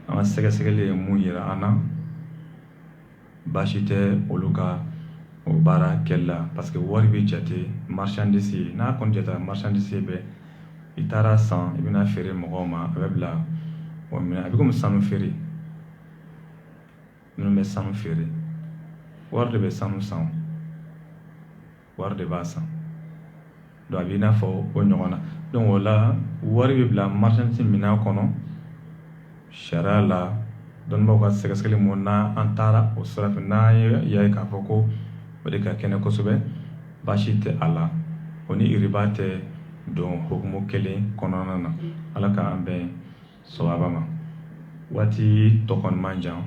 an ka sɛgɛsɛgɛli ye mun yira an na, baasi tɛ olu ka o baara kɛli la, parce que wari bɛ jate marchandise ye. N'a kɔni jatera marchandise ye bɛ, i taara san i bɛna feere mɔgɔw ma, a bɛ bila o minɛ. A bɛ komi sanu feere, minnu bɛ sanu feere, wari de bɛ sanu san, wari de b'a san. Donc a b'i n'a fɔ o ɲɔgɔn na. Donc o la wari bɛ bila marchandise minan kɔnɔ, sariya la dɔnnibaaw ka sɛgɛsɛgɛli mun na an taara o sira fɛ, n'an ye k'a fɔ ko o de ka kɛnɛ kosɛbɛ, baasi tɛ a la. O ni riba tɛ don hukumu kelen kɔnɔna na. Ala k'an bɛn sawaba ma. Waati tɔ kɔni man jan,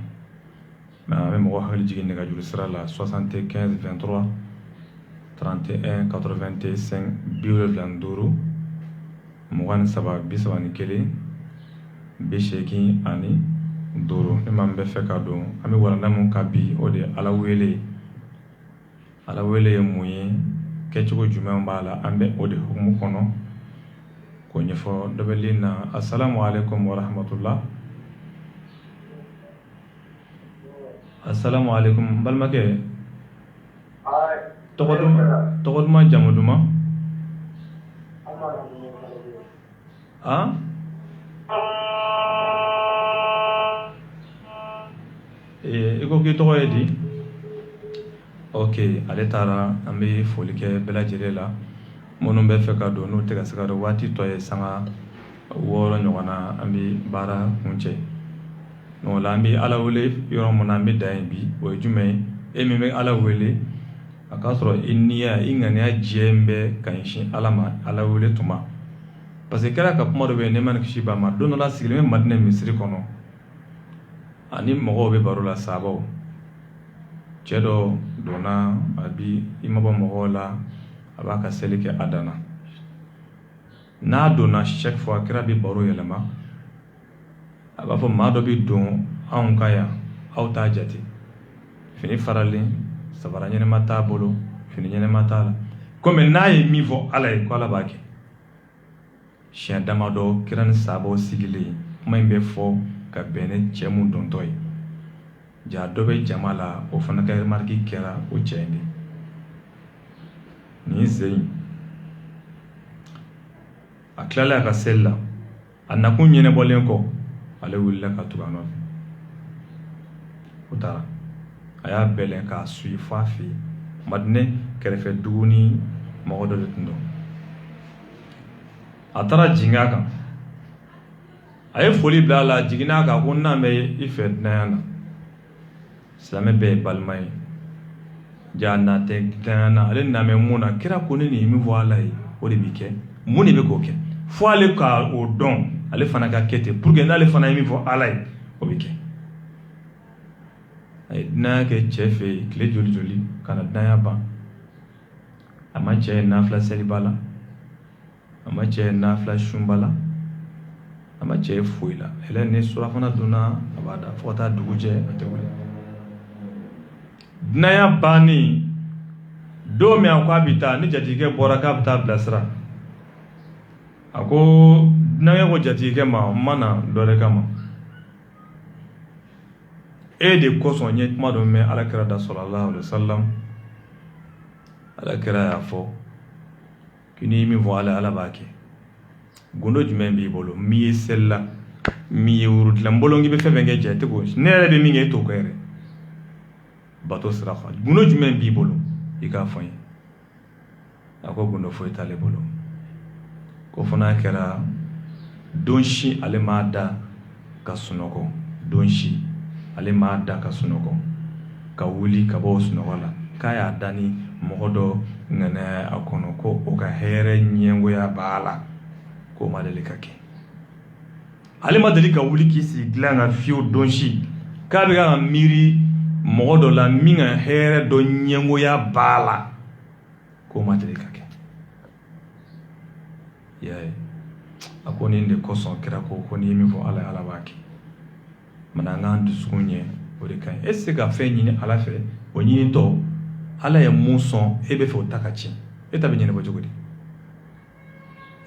mais an bɛ mɔgɔ hakili jigin nɛgɛjuru sira la 75 23 31 85 75 33 81 85. Ni maa min bɛ fɛ ka don, an bɛ walanda mun ka bi o de ye Ala wele. Ala wele ye mun ye, kɛcogo jumɛn b'a la, an bɛ o de hukumu kɔnɔ k'o ɲɛfɔ dɔ bɛ lin na. Assalamu alaikum wa rahmatullah. Assalamu alaikum n balimakɛ. Tɔgɔ duman jamu duman? Han? I ko k'i tɔgɔ ye di? Ok, ale taara. An bɛ foli kɛ bɛɛ lajɛlen la. Minnu bɛ fɛ ka don n'u tɛ ka se ka don, waati tɔ ye sanga 6 ɲɔgɔn na, an bɛ baara kuncɛ. Donc o la an bɛ Ala wele yɔrɔ mun na an bɛ dan yen bi, o ye jumɛn ye? E min bɛ Ala wele, a k'a sɔrɔ i niya, i ŋaniya jɛlen bɛ ka ɲɛsin Ala ma, Ala wele tuma. Parce que kɛra ka kuma dɔ bɛ yen, ne ma ni kisi b'a ma, don dɔ la sigilen bɛ Madina misiri kɔnɔ, ani mɔgɔw bɛ baro la, sahabaw. Cɛ dɔ donna, a bi i ma bɔ mɔgɔw la, a b'a ka seli kɛ a danna. N'a donna chaque fois kira bɛ baro yɛlɛma, a b'a fɔ maa dɔ bɛ don anw ka yan, aw t'a jate, fini faralen, sabara ɲɛnɛma t'a bolo, fini ɲɛnɛma t'a la. Komi n'a ye min fɔ Ala ye, ko Ala b'a kɛ. Siɲɛ damadɔ kira ni sahabaw sigilen, kuma in bɛ fɔ ka bɛn ni cɛ mun dontɔ ye. Ja dɔ bɛ jama la, o fana ka remarque kɛra o cɛ in de. Nin sen in, a tilala a ka seli la, a nakun ɲɛnɛbɔlen kɔ, ale wulila ka tugu a nɔfɛ. O taara, a y'a bɛlɛn k'a suit fɔ a fɛ yen. Madinɛ kɛrɛfɛ dugu ni mɔgɔ dɔ de tun don. A taara jigin a kan, a ye foli bila a la, jiginna a kan ko n'an bɛ i fɛ dunanya na, silamɛ bɛɛ ye balima ye. jana te dana ale na me muna kira ko ni mi vo ala yi o de bi ke muni be ko ke fo ale ka o don ale fana ka kete pour que n'ale fana mi vo ala yi o bi ke ay na ke chefe kle joli kana daya ba ama che na fla selibala ama che na fla shumbala ama che fuila ele ne sura fana duna abada fota duguje atewele naya bani do me akwa bita ni jatige bora ka bita blasra ako naya ko jatige ma mana dole kama e de ko sonye kuma do me alakira da sallallahu alaihi wasallam alakira ya fo kini mi voila ala baki gondo jume bi bolo mi sella mi urut lambolongi be febenge jete ko nere be mi nge to ko ere bato sirafa guno jumen bi bolo ika fanye ako guno fo itale bolo ko fona kera donshi ale mada ka sunoko donshi ale mada ka sunoko ka wuli ka bo sunoko la kaya dani mohodo ngane akono ko o ka here nyengo ya bala ko madele kake ale madele ka wuli kisi glanga fio donshi ka be ga miri modo la minga here do nyengo ya bala ko matele kake yae akoni nde koson kira ko koni mi fo ala baki mananga ndu sunye ode kan esse ga fe nyini ala fe onyi to ala ya muson ebe fo takachi eta be nyene bojogodi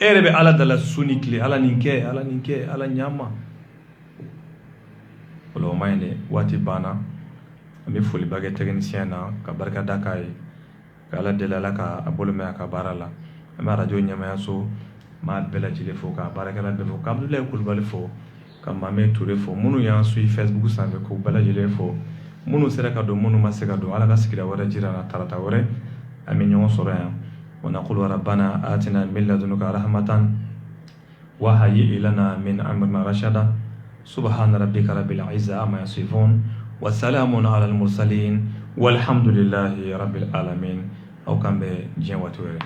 erebe ala dala sunikle ala ninke ala nyama wala mayne wati bana ami foli bage technicien na ka barka dakai ka ala delala ka abolo me ka barala ama radio nyama yaso ma bela jile fo ka baraka la be fo ka abdullah kulbali fo ka mame touré fo munu yan sui facebook sanbe ko bela jile fo munu sera ka do munu maseka do ala ka sikira wara jira na tarata wore ami nyon soro yan wa naqulu rabbana atina min ladunka rahmatan wa hayyi lana min amrina rashada subhana rabbika rabbil izzati amma yasifun وسلام على المرسلين والحمد لله رب العالمين أو كان بجين واتوري